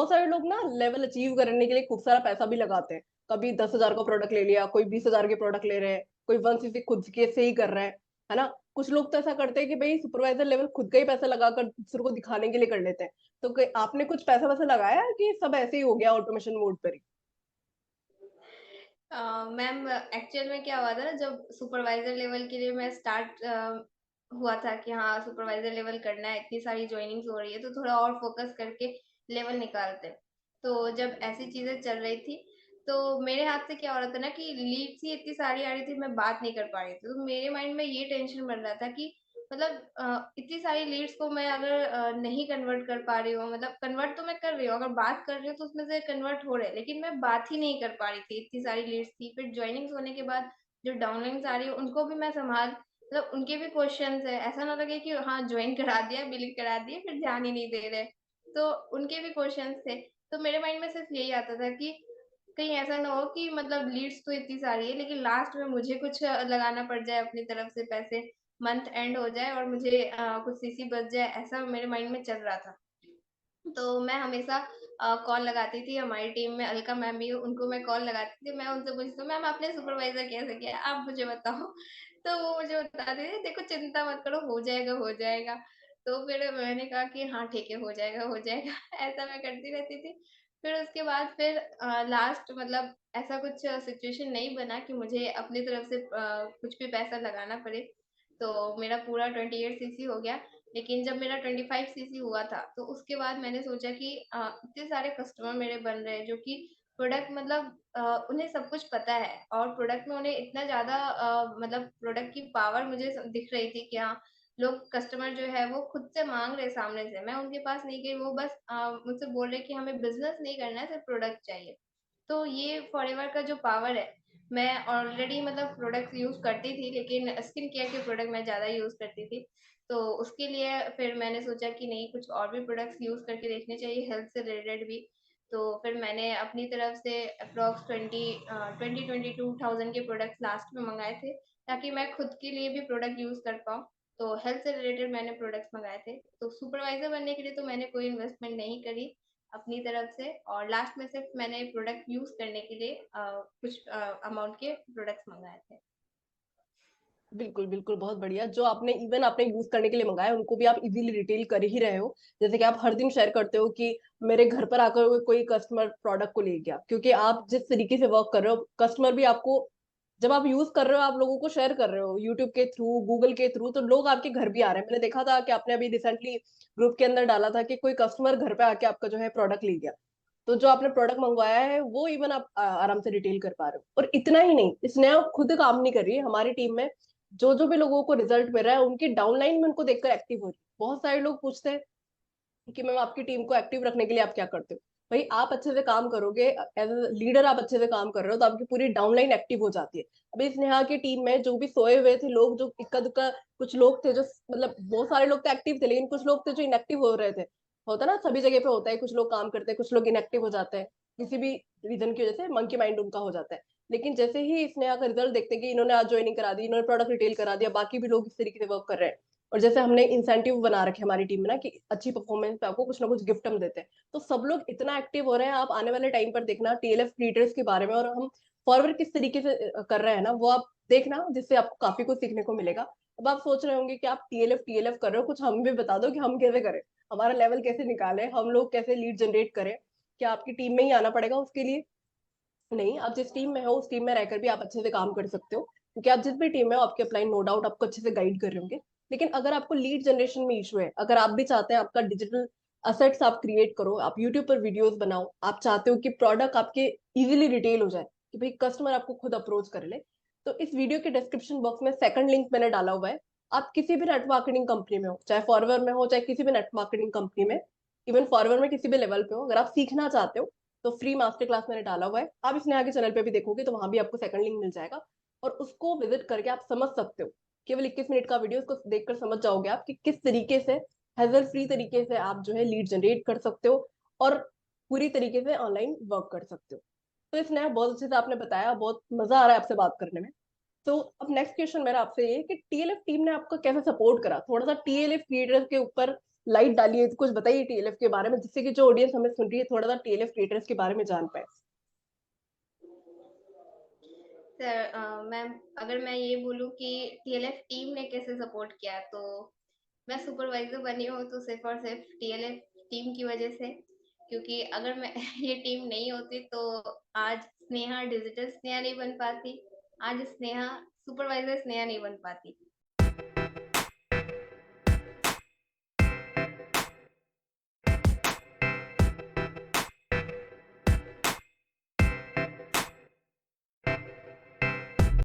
बहुत सारे लोग ना लेवल अचीव करने के लिए खूब सारा पैसा भी लगाते हैं। कभी 10,000 का प्रोडक्ट ले लिया, कोई 20,000 के प्रोडक्ट ले रहे हैं, कोई 1 सीसी खुद के से ही कर रहे हैं, है ना? कुछ लोग तो ऐसा करते हैं कि भाई सुपरवाइजर लेवल खुद का ही पैसा लगाकर दूसरों को दिखाने के लिए कर लेते हैं। तो आपने कुछ पैसा वैसा लगाया है कि सब ऐसे ही हो गया ऑटोमेशन मोड पर ही? मैम, एक्चुअल में क्या हुआ था ना, जब सुपरवाइजर लेवल के लिए मैं स्टार्ट हुआ था कि हाँ सुपरवाइजर लेवल करना है, इतनी सारी ज्वाइनिंग्स हो रही है तो थोड़ा और फोकस करके लेवल निकालते हैं। तो जब ऐसी चीजें चल रही थी तो मेरे हाथ से क्या हो रहा था ना कि लीड्स ही इतनी सारी आ रही थी, मैं बात नहीं कर पा रही थी। तो मेरे माइंड में ये टेंशन बन रहा था कि मतलब इतनी सारी लीड्स को मैं अगर नहीं कन्वर्ट कर पा रही हूँ, मतलब कन्वर्ट तो मैं कर रही हूँ, अगर बात कर रही हूँ तो उसमें से कन्वर्ट हो रहे हैं, लेकिन मैं बात ही नहीं कर पा रही थी, इतनी सारी लीड्स थी। फिर ज्वाइनिंग्स होने के बाद जो डाउनलाइंस आ रही है उनको भी मैं संभाल, मतलब उनके भी क्वेश्चंस है, ऐसा ना लगे कि हाँ ज्वाइन करा दिया, बिलिंग करा दिए, फिर ध्यान ही नहीं दे रहे। तो उनके भी क्वेश्चंस थे। तो मेरे माइंड में सिर्फ यही आता था कि कहीं ऐसा ना हो कि मतलब लीड्स तो इतनी सारी है लेकिन लास्ट में मुझे कुछ लगाना पड़ जाए अपनी तरफ से पैसे, मंथ एंड हो जाए और मुझे कुछ सीसी बच जाए, ऐसा मेरे माइंड में चल रहा था। तो मैं हमेशा कॉल लगाती थी, हमारी टीम में अलका मैम भी है, उनको मैं कॉल लगाती थी, मैं उनसे पूछती हूँ मैम आपने सुपरवाइजर कैसे किया, आप मुझे बताओ। तो वो मुझे बताती थी देखो चिंता मत करो, हो जाएगा हो जाएगा। तो फिर मैंने कहा कि हाँ ठीक है, हो जाएगा हो जाएगा। ऐसा मैं करती रहती थी। फिर उसके बाद फिर लास्ट मतलब ऐसा कुछ सिचुएशन नहीं बना कि मुझे अपनी तरफ से कुछ भी पैसा लगाना पड़े। तो मेरा पूरा 28 सीसी हो गया। लेकिन जब मेरा 25 सीसी हुआ था तो उसके बाद मैंने सोचा कि इतने सारे कस्टमर मेरे बन रहे हैं जो कि प्रोडक्ट मतलब उन्हें सब कुछ पता है और प्रोडक्ट में उन्हें इतना ज़्यादा मतलब प्रोडक्ट की पावर मुझे दिख रही थी कि हाँ लोग कस्टमर जो है वो खुद से मांग रहे सामने से, मैं उनके पास नहीं गई, वो बस मुझसे बोल रहे कि हमें बिजनेस नहीं करना है, सिर्फ प्रोडक्ट चाहिए। तो ये फॉरएवर का जो पावर है, मैं ऑलरेडी मतलब प्रोडक्ट्स यूज़ करती थी लेकिन स्किन केयर के प्रोडक्ट मैं ज़्यादा यूज़ करती थी। तो उसके लिए फिर मैंने सोचा कि नहीं कुछ और भी प्रोडक्ट्स यूज़ करके देखने चाहिए हेल्थ से रिलेटेड भी। तो फिर मैंने अपनी तरफ से अप्रॉक्स 22,000 के प्रोडक्ट्स लास्ट में मँगाए थे, ताकि मैं खुद के लिए भी प्रोडक्ट यूज़ कर पाऊँ। तो हेल्थ से रिलेटेड मैंने प्रोडक्ट्स मँगाए थे। तो सुपरवाइज़र बनने के लिए तो मैंने कोई इन्वेस्टमेंट नहीं करी अपनी तरफ से, और लास्ट में सिर्फ मैंने प्रोडक्ट यूज़ करने के लिए कुछ अमाउंट के प्रोडक्ट्स मँगाए थे। बिल्कुल, बिल्कुल, बहुत बढ़िया। जो आपने इवन आपने यूज़ करने के लिए मँगाया, उनको भी आप इज़िली रिटेल कर ही रहे हो। जैसे कि आप हर दिन शेयर करते हो कि मेरे घर पर आकर कोई कस्टमर प्रोडक्ट को ले गया। क्योंकि आप जिस तरीके से वर्क कर रहे हो, कस्टमर भी आपको जब आप यूज़ कर रहे हो, आप लोगों को शेयर कर रहे हो यूट्यूब के थ्रू, गूगल के थ्रू, तो लोग आपके घर भी आ रहे हैं। मैंने देखा था कि आपने अभी रिसेंटली ग्रुप के अंदर डाला था कि कोई कस्टमर घर पे आके आपका जो है प्रोडक्ट ले गया। तो जो आपने प्रोडक्ट मंगवाया है, वो इवन आप आराम से रिटेल कर पा रहे हो। और इतना ही नहीं, स्नेहा खुद काम नहीं कर रही है, हमारी टीम में जो भी लोगों को रिजल्ट मिल रहा है, उनकी डाउनलाइन में उनको देखकर एक्टिव हो रही है। बहुत सारे लोग पूछते हैं कि मैम आपकी टीम को एक्टिव रखने के लिए आप क्या करते हो? भाई आप अच्छे से काम करोगे, एज अ लीडर आप अच्छे से काम कर रहे हो तो आपकी पूरी डाउनलाइन एक्टिव हो जाती है। अभी स्नेहा की टीम में जो भी सोए हुए थे लोग, जो इक्का दुक्का कुछ लोग थे जो मतलब बहुत सारे लोग तो एक्टिव थे, लेकिन कुछ लोग थे जो इनएक्टिव हो रहे थे। होता ना, सभी जगह पे होता है, कुछ लोग काम करते हैं, कुछ लोग इनएक्टिव हो जाते हैं, किसी भी रीजन की वजह से मंकी माइंड उनका हो जाता है। लेकिन जैसे ही स्नेहा का रिजल्ट देखते हैं कि इन्होंने आज ज्वाइनिंग करा दी, इन्होंने प्रोडक्ट रिटेल करा दिया, बाकी भी लोग इस तरीके से वर्क कर रहे हैं। और जैसे हमने इंसेंटिव बना रखे हमारी टीम में ना कि अच्छी परफॉर्मेंस पे आपको कुछ ना कुछ गिफ्ट हम देते हैं, तो सब लोग इतना एक्टिव हो रहे हैं। आप आने वाले टाइम पर देखना टीएलएफ क्रिएटर्स के बारे में, और हम फॉरवर्ड किस तरीके से कर रहे हैं ना, वो आप देखना, जिससे आपको काफी कुछ सीखने को मिलेगा। अब आप सोच रहे होंगे कि आप टीएलएफ टीएलएफ कर रहे हो, कुछ हम भी बता दो कि हम कैसे करें, हमारा लेवल कैसे निकाले, हम लोग कैसे लीड जनरेट करें। क्या आपकी टीम में ही आना पड़ेगा उसके लिए? नहीं, आप जिस टीम में हो उस टीम में रहकर भी आप अच्छे से काम कर सकते हो, क्योंकि आप जिस भी टीम में हो आपके अपलाइन नो डाउट आपको अच्छे से गाइड कर रहे होंगे। लेकिन अगर आपको लीड जनरेशन में इशू है, अगर आप भी चाहते हैं आपका डिजिटल असेट्स आप क्रिएट करो, आप यूट्यूब पर वीडियोस बनाओ, आप चाहते हो कि प्रोडक्ट आपके इजीली रिटेल हो जाए, कि भाई कस्टमर आपको खुद अप्रोच कर ले, तो इस वीडियो के डिस्क्रिप्शन बॉक्स में सेकंड लिंक मैंने डाला हुआ है। आप किसी भी नेट मार्केटिंग कंपनी में हो, चाहे फॉरवर्ड में हो चाहे किसी भी नेट मार्केटिंग कंपनी में, इवन फॉरवर्ड में किसी भी लेवल पे हो, अगर आप सीखना चाहते हो तो फ्री मास्टर क्लास मैंने डाला हुआ है। आप इसने आगे चैनल पे भी देखोगे तो वहां भी आपको सेकंड लिंक मिल जाएगा, और उसको विजिट करके आप समझ सकते हो। केवल 21 मिनट का वीडियो, उसको देखकर समझ जाओगे आप कि किस तरीके से हैजल फ्री तरीके से आप जो है लीड जनरेट कर सकते हो, और पूरी तरीके से ऑनलाइन वर्क कर सकते हो। तो इसने बहुत अच्छे से आपने बताया, बहुत मजा आ रहा है आपसे बात करने में। तो अब नेक्स्ट क्वेश्चन मेरा आपसे ये है कि टीएलएफ टीम ने आपको कैसे सपोर्ट करा, थोड़ा सा टीएलएफ क्रिएटर के ऊपर लाइट डालिए, तो कुछ बताइए टीएलएफ के बारे में, जिससे कि जो ऑडियंस हमें सुन रही है थोड़ा-सा टीएलएफ क्रिएटर्स के बारे में जान पाए। सर मैम, अगर मैं ये बोलूँ कि टीएलएफ टीम ने कैसे सपोर्ट किया, तो मैं सुपरवाइज़र बनी हूँ तो सिर्फ़ और सिर्फ़ टीएलएफ टीम की वज़ह से। क्योंकि अगर मैं ये टीम नहीं होती तो आज स्नेहा डिजिटल स्नेहा नहीं बन पाती, आज स्नेहा सुपरवाइज़र स्नेहा नहीं बन पाती।